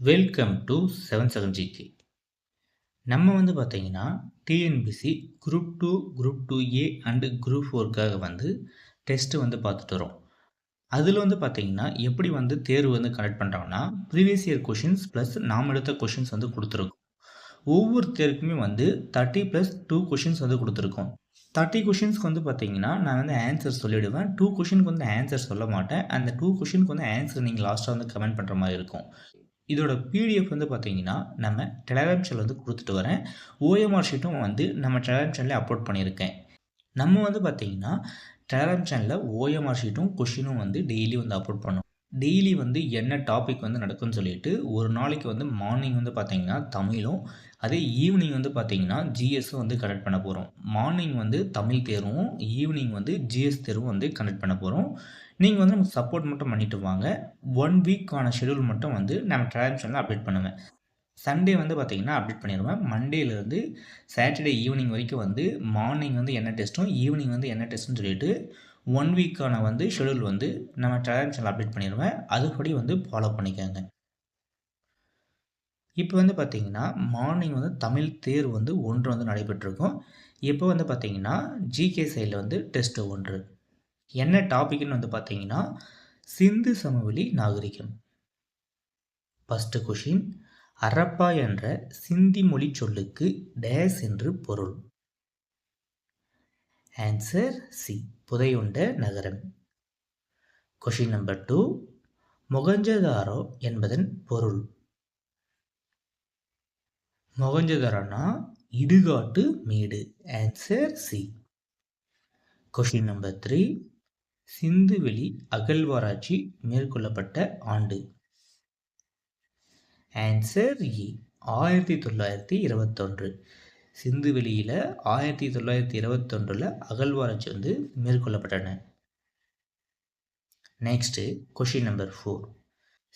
Welcome to 7 GK. நம்ம பார்த்தீங்கன்னா TNPSC group 2, group 2A and group 4க்காக டெஸ்ட்டு பார்த்துட்டு வரோம். அதில் பார்த்தீங்கன்னா எப்படி தேர்வு கனெக்ட் பண்ணுறாங்கன்னா ப்ரீவியஸ் இயர் கொஷின்ஸ் ப்ளஸ் நாம் எடுத்த கொஷின்ஸ் கொடுத்துருக்கோம். ஒவ்வொரு தேர்வுக்குமே 30+2 கொஷின்ஸ் கொடுத்துருக்கோம். 30 கொஷின்ஸ்க்கு பார்த்தீங்கன்னா நான் ஆன்சர் சொல்லிவிடுவேன். 2 கொஷினுக்கு ஆன்சர் சொல்ல மாட்டேன். அந்த 2 கொஷினுக்கு ஆன்சர் நீங்கள் லாஸ்ட்டாக கமெண்ட் பண்ணுற மாதிரி இருக்கும். இதோட பிடிஎஃப் பார்த்தீங்கன்னா நம்ம டெலகிராம் சேனல் கொடுத்துட்டு வரேன். ஓஎம்ஆர் ஷீட்டும் நம்ம டெலகிராம் சேனலில் அப்லோட் பண்ணியிருக்கேன். நம்ம பார்த்தீங்கன்னா டெலகிராம் சேனலில் ஓஎம்ஆர் ஷீட்டும் கொஷினும் டெய்லி அப்லோட் பண்ணோம். டெய்லி என்ன டாபிக் நடக்கும்னு சொல்லிட்டு ஒரு நாளைக்கு மார்னிங் பார்த்தீங்கன்னா தமிழும், அதே ஈவினிங் பார்த்தீங்கன்னா ஜிஎஸும் கனெக்ட் பண்ண போகிறோம். மார்னிங் தமிழ் தேர்வும், ஈவினிங் ஜிஎஸ் தேர்வும் கனெக்ட் பண்ண போகிறோம். நீங்கள் நமக்கு சப்போர்ட் மட்டும் பண்ணிட்டு வாங்க. 1 வீக்கான ஷெடியூல் மட்டும் நம்ம டெலகிராம் சேனலில் அப்டேட் பண்ணுவேன். சண்டே பார்த்தீங்கன்னா அப்டேட் பண்ணிடுவேன். மண்டேலேருந்து சாட்டர்டே ஈவினிங் வரைக்கும் மார்னிங் என்ன டெஸ்ட்டும், ஈவினிங் என்ன டெஸ்ட்டுன்னு சொல்லிட்டு 1 வீக்கான ஷெடியூல் நம்ம டெலகிராம் சேனல் அப்டேட் பண்ணிடுவேன். அதுபடி ஃபாலோ பண்ணிக்கோங்க. இப்போ பார்த்தீங்கன்னா மார்னிங் தமிழ் தேர்வு 1 நடைபெற்றிருக்கும். இப்போ பார்த்தீங்கன்னா ஜிகே சைடில் டெஸ்ட் 1. என்ன டாபிக்னு பார்த்தீங்கன்னா சிந்து சமவெளி நாகரிகம். ஃபர்ஸ்ட் கொஷின், ஹரப்பா என்ற சிந்தி மொழி சொல்லுக்கு டேஸ் என்று பொருள்? ஆன்சர் சி, புதையுண்ட நகரம். கொஷின் நம்பர் 2, மொகஞ்சதாரோ என்பதன் பொருள்? மொகஞ்சதாரோனா இடுகாட்டு மேடு. Answer C. கொஷின் நம்பர் 3, சிந்துவெளி அகழ்வாராய்ச்சி மேற்கொள்ளப்பட்ட ஆண்டு? ஆன்சர் இ, 1921. சிந்துவெளியில் 1921 அகழ்வாராய்ச்சி மேற்கொள்ளப்பட்டன. நெக்ஸ்ட்டு கொஷின் நம்பர் 4,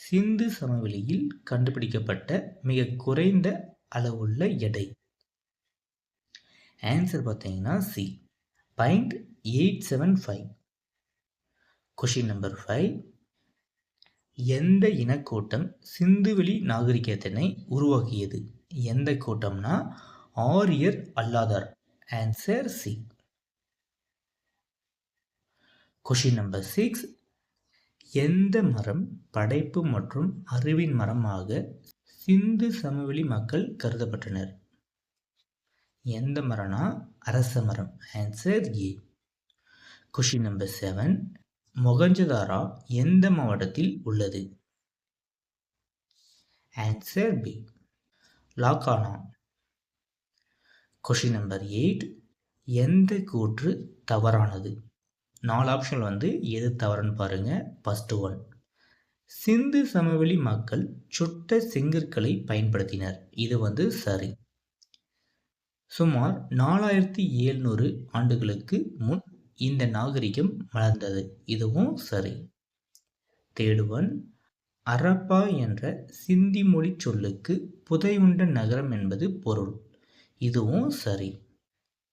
சிந்து சமவெளியில் கண்டுபிடிக்கப்பட்ட மிக குறைந்த அளவுள்ள எடை? ஆன்சர் பார்த்தீங்கன்னா சி, 0.875. கொஷின் நம்பர் 5, எந்த இனக்கூட்டம் சிந்துவெளி நாகரிகத்தினை உருவாக்கியது? எந்த கூட்டம்னா ஆரியர் அல்லாதார். Answer C. கொஷின் நம்பர் 6, எந்த மரம் படைப்பு மற்றும் அறிவின் மரமாக சிந்து சமவெளி மக்கள் கருதப்பட்டனர்? எந்த மரம்னா அரச மரம். Answer A. Question number 7, Mohenjodaro எந்த மாவட்டத்தில் உள்ளது? Answer B, Larkana. Question number 8, எந்த கூற்று தவறானது? 4 ஆப்ஷன் எது தவறுன்னு பாருங்க. ஃபர்ஸ்ட் ஒன், சிந்து சமவெளி மக்கள் சுட்ட செங்கற்களை பயன்படுத்தினர். இது சரி. சுமார் 4700 ஆண்டுகளுக்கு முன் இந்த நாகரிகம் வளர்ந்தது. இதுவும் சரி. தேர்ட் ஒன், ஹரப்பா என்ற சிந்தி மொழி சொல்லுக்கு புதையுண்ட நகரம் என்பது பொருள். இதுவும் சரி.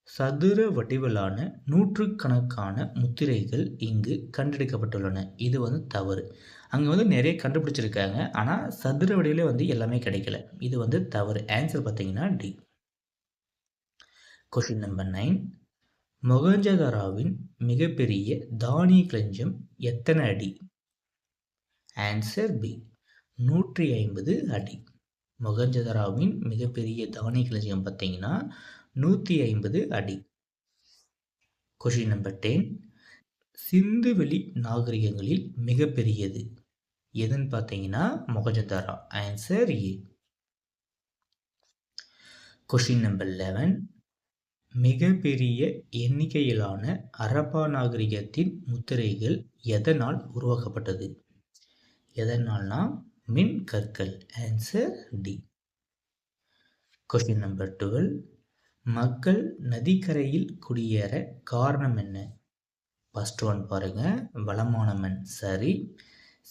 சதுர வடிவிலான நூற்றுக்கணக்கான முத்திரைகள் இங்கு கண்டெடுக்கப்பட்டுள்ளன. இது தவறு. அங்கே நிறைய கண்டுபிடிச்சிருக்காங்க, ஆனால் சதுர வடிவில் எல்லாமே கிடைக்கல. இது தவறு. ஆன்சர் பார்த்தீங்கன்னா டி. கொஷின் நம்பர் 9, மொகஞ்சதாரோவின் மிகப்பெரிய தானிய களஞ்சியம் எத்தனை அடி? ஆன்சர் பி, 150 அடி. மொகஞ்சதாரோவின் மிகப்பெரிய தானிய களஞ்சியம் பார்த்தீங்கன்னா 150 அடி. கொஷின் நம்பர் 10, சிந்துவெளி நாகரிகங்களில் மிகப்பெரியது எதுன்னு பார்த்தீங்கன்னா Mohenjo-daro. Answer A. Question number 11, மிகப்பெரிய எண்ணிக்கையிலான ஹரப்பா நாகரிகத்தின் முத்திரைகள் எதனால் உருவாக்கப்பட்டது? எதனால்னா மின் கற்கள். Answer D. கொஸ்டின் நம்பர் 12, மக்கள் நதிக்கரையில் குடியேற காரணம் என்ன? ஃபர்ஸ்ட் ஒன் பாருங்க, வளமான மண். சரி.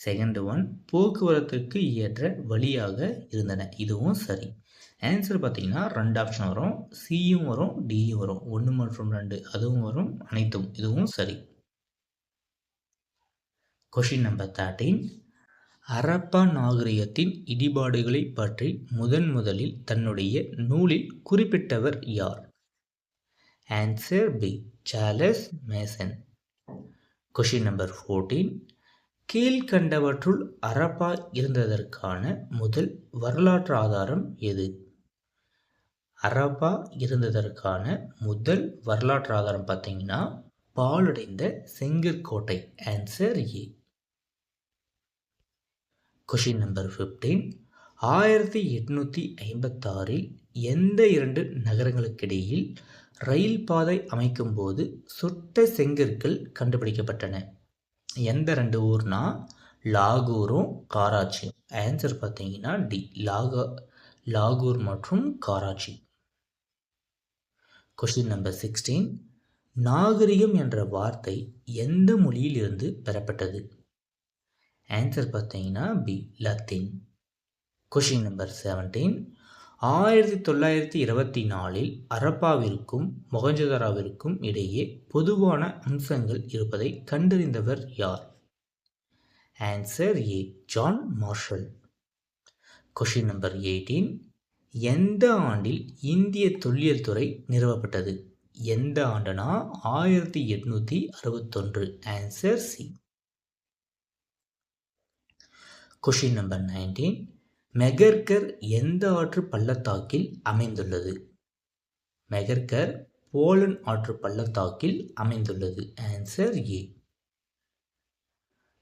செகண்ட் ஒன், போக்குவரத்துக்கு ஏற்ற வழியாக இருந்தன. இதுவும் சரி. ஆன்சர் பார்த்தீங்கன்னா 2 ஆப்ஷன் வரும். சியும் வரும், டியும் வரும். 1 மற்றும் 2 அதுவும் வரும், அனைத்தும். இதுவும் சரி. கொஷின் நம்பர் 13, ஹரப்பா நாகரிகத்தின் இடிபாடுகளை பற்றி முதலில் தன்னுடைய நூலில் குறிப்பிட்டவர் யார்? Answer B. Charles Masson. Question number 14. கீழ்கண்டவற்றுள் ஹரப்பா இருந்ததற்கான முதல் வரலாற்று ஆதாரம் எது? ஹரப்பா இருந்ததற்கான முதல் வரலாற்று ஆதாரம் பார்த்தீங்கன்னா பாழடைந்த செங்கற்கோட்டை. Answer A. Question number 15. 1856இல் எந்த இரண்டு நகரங்களுக்கிடையில் ரயில் பாதை அமைக்கும் போது சுட்ட செங்கற்கள் கண்டுபிடிக்கப்பட்டன? எந்த ரெண்டு ஊர்னா லாகூரும் கராச்சியும். ஆன்சர் பார்த்தீங்கன்னா டி. லாகூர் மற்றும் கராச்சி. Question number 16. நாகரிகம் என்ற வார்த்தை எந்த மொழியில் இருந்து பெறப்பட்டது? ஆன்சர் பார்த்தீங்கன்னா பி. லத்தீன். Question number 17. 1924இல் ஹரப்பாவிற்கும் மொஹஞ்சதாரோவிற்கும் இடையே பொதுவான அம்சங்கள் இருப்பதை கண்டறிந்தவர் யார்? Answer A. John Marshall. Question number 18. எந்த ஆண்டில் இந்திய தொல்லியல் துறை நிறுவப்பட்டது? எந்த ஆண்டுனா 1861. Answer C. Question number 19. Mehrgarh எந்த ஆற்று பள்ளத்தாக்கில் அமைந்துள்ளது? மெகர்கர் போலன் ஆற்று பள்ளத்தாக்கில் அமைந்துள்ளது. Answer A.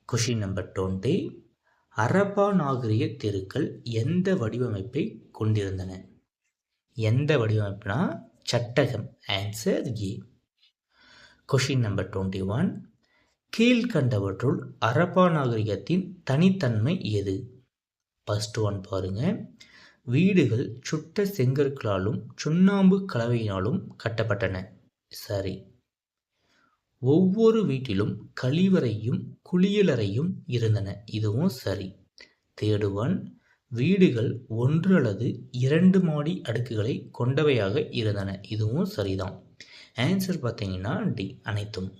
Question number 20. Harappa நாகரிக தெருக்கள் எந்த வடிவமைப்பை கொண்டிருந்தன? எந்த வடிவமைப்புனா சட்டகம். Answer A. Question number 21. கீழ்கண்டவற்றுள் ஹரப்பா நாகரிகத்தின் தனித்தன்மை எது? ஃபர்ஸ்ட் ஒன் பாருங்க. வீடுகள் சுட்ட செங்கற்களாலும் சுண்ணாம்பு கலவையினாலும் கட்டப்பட்டன. சரி. ஒவ்வொரு வீட்டிலும் கழிவறையும் குளியலறையும் இருந்தன. இதுவும் சரி. Third one. வீடுகள் 1 அல்லது 2 மாடி அடுக்குகளை கொண்டவையாக இருந்தன. இதுவும் சரிதான். ஆன்சர் பார்த்தீங்கன்னா டி. அனைத்தும்.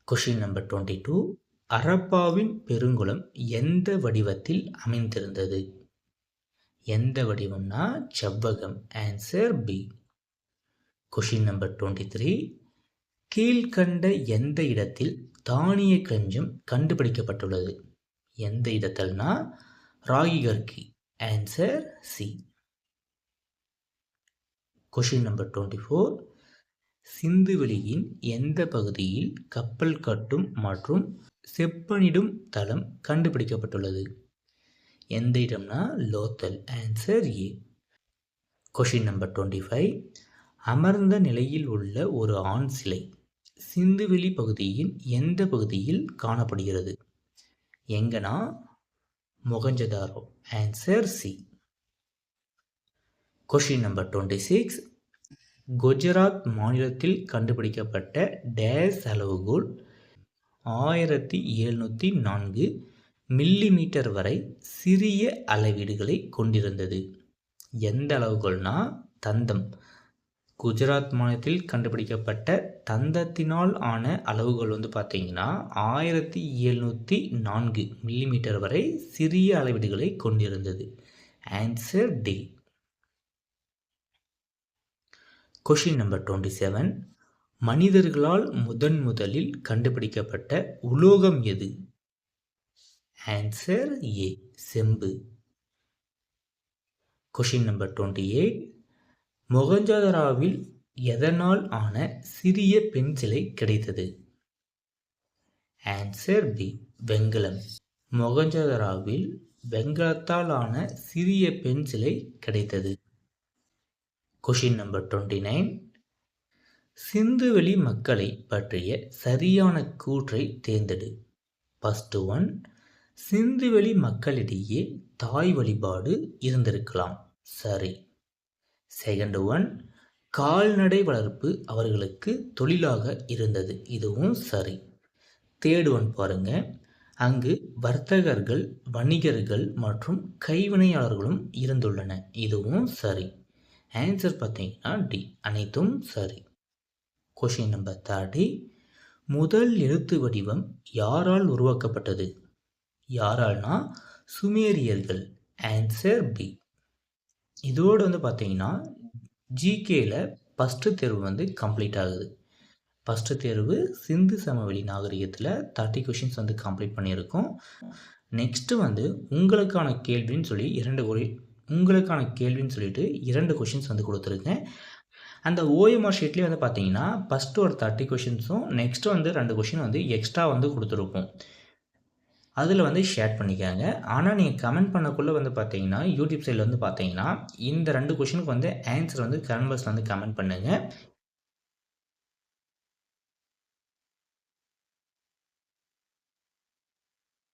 Question number 22. ஹரப்பாவின் பெருங்குளம் எந்த வடிவத்தில் அமைந்திருந்தது? எந்த வடிவம்னா செவ்வகம். Answer B. Question number 23. கீழ்கண்ட எந்த இடத்தில் தானிய களஞ்சியம் கண்டுபிடிக்கப்பட்டுள்ளது? எந்த இடத்தில்னா Rakhigarhi. Answer C. Question number 24. சிந்துவெளியின் எந்த பகுதியில் கப்பல் கட்டும் மற்றும் செப்பனிடும் தளம் கண்டுபிடிக்கப்பட்டுள்ளது? எந்த இடம்னா Lothal. Answer A. Question number 25. அமர்ந்த நிலையில் உள்ள ஒரு ஆண் சிலை சிந்துவெளி பகுதியின் எந்த பகுதியில் காணப்படுகிறது? எங்கனா Mohenjo-daro. Answer C. Question number 26. Gujarat மாநிலத்தில் கண்டுபிடிக்கப்பட்ட டேஸ் அளவுகோல் 1704 மில்லிமீட்டர் வரை சிறிய அளவீடுகளை கொண்டிருந்தது. எந்த அளவுகோல்னா தந்தம். குஜராத் மாநிலத்தில் கண்டுபிடிக்கப்பட்ட தந்தத்தினால் ஆன அளவுகோல் பார்த்தீங்கன்னா 1704 மில்லிமீட்டர் வரை சிறிய அளவீடுகளை கொண்டிருந்தது. Answer D. Question number 27. மனிதர்களால் முதலில் கண்டுபிடிக்கப்பட்ட உலோகம் எது? Answer A. செம்பு. Question number 28. மொஹஞ்சதாரோவில் எதனால் ஆன சிறிய பெண் சிலை கிடைத்தது? Answer B. வெண்கலம். மொஹஞ்சதாரோவில் வெண்கலத்தால் ஆன சிறிய பெண் சிலை கிடைத்தது. Question number 29. சிந்துவெளி மக்களை பற்றிய சரியான கூற்றை தேர்ந்தெடு. First one. சிந்துவெளி மக்களிடையே தாய் வழிபாடு இருந்திருக்கலாம். சரி. Second one. கால்நடை வளர்ப்பு அவர்களுக்கு தொழிலாக இருந்தது. இதுவும் சரி. தேர்ட் ஒன் பாருங்க. அங்கு வர்த்தகர்கள், வணிகர்கள் மற்றும் கைவினையாளர்களும் இருந்துள்ளன. இதுவும் சரி. ஆன்சர் பார்த்தீங்கன்னா டி. அனைத்தும் சரி. Question number 30. முதல் எழுத்து வடிவம் யாரால் உருவாக்கப்பட்டது? யாரால்னா சுமேரியர்கள். Answer B. இதோடு வந்து பார்த்தீங்கன்னா ஜிகேல ஃபஸ்ட்டு தேர்வு வந்து கம்ப்ளீட் ஆகுது. ஃபஸ்ட்டு தேர்வு சிந்து சமவெளி நாகரிகத்தில் 30 கொஷின்ஸ் வந்து கம்ப்ளீட் பண்ணியிருக்கோம். நெக்ஸ்ட்டு வந்து உங்களுக்கான கேள்வின்னு சொல்லிட்டு 2 கொஷின்ஸ் வந்து கொடுத்துருக்கேன். அந்த ஓஎம்ஆர் ஷீட்லேயே வந்து பார்த்தீங்கன்னா ஃபஸ்ட்டு ஒரு 30 கொஷின்ஸும் நெக்ஸ்ட்டு வந்து 2 கொஷின் வந்து எக்ஸ்ட்ரா வந்து கொடுத்துருப்போம். அதில் வந்து ஷேர் பண்ணிக்காங்க. ஆனால் நீங்கள் கமெண்ட் பண்ணக்குள்ளே வந்து பார்த்தீங்கன்னா யூடியூப் சைடில் வந்து பார்த்தீங்கன்னா இந்த 2 கொஷினுக்கு வந்து ஆன்சர் வந்து கமெண்ட் பாக்ஸில் வந்து கமெண்ட் பண்ணுங்கள்.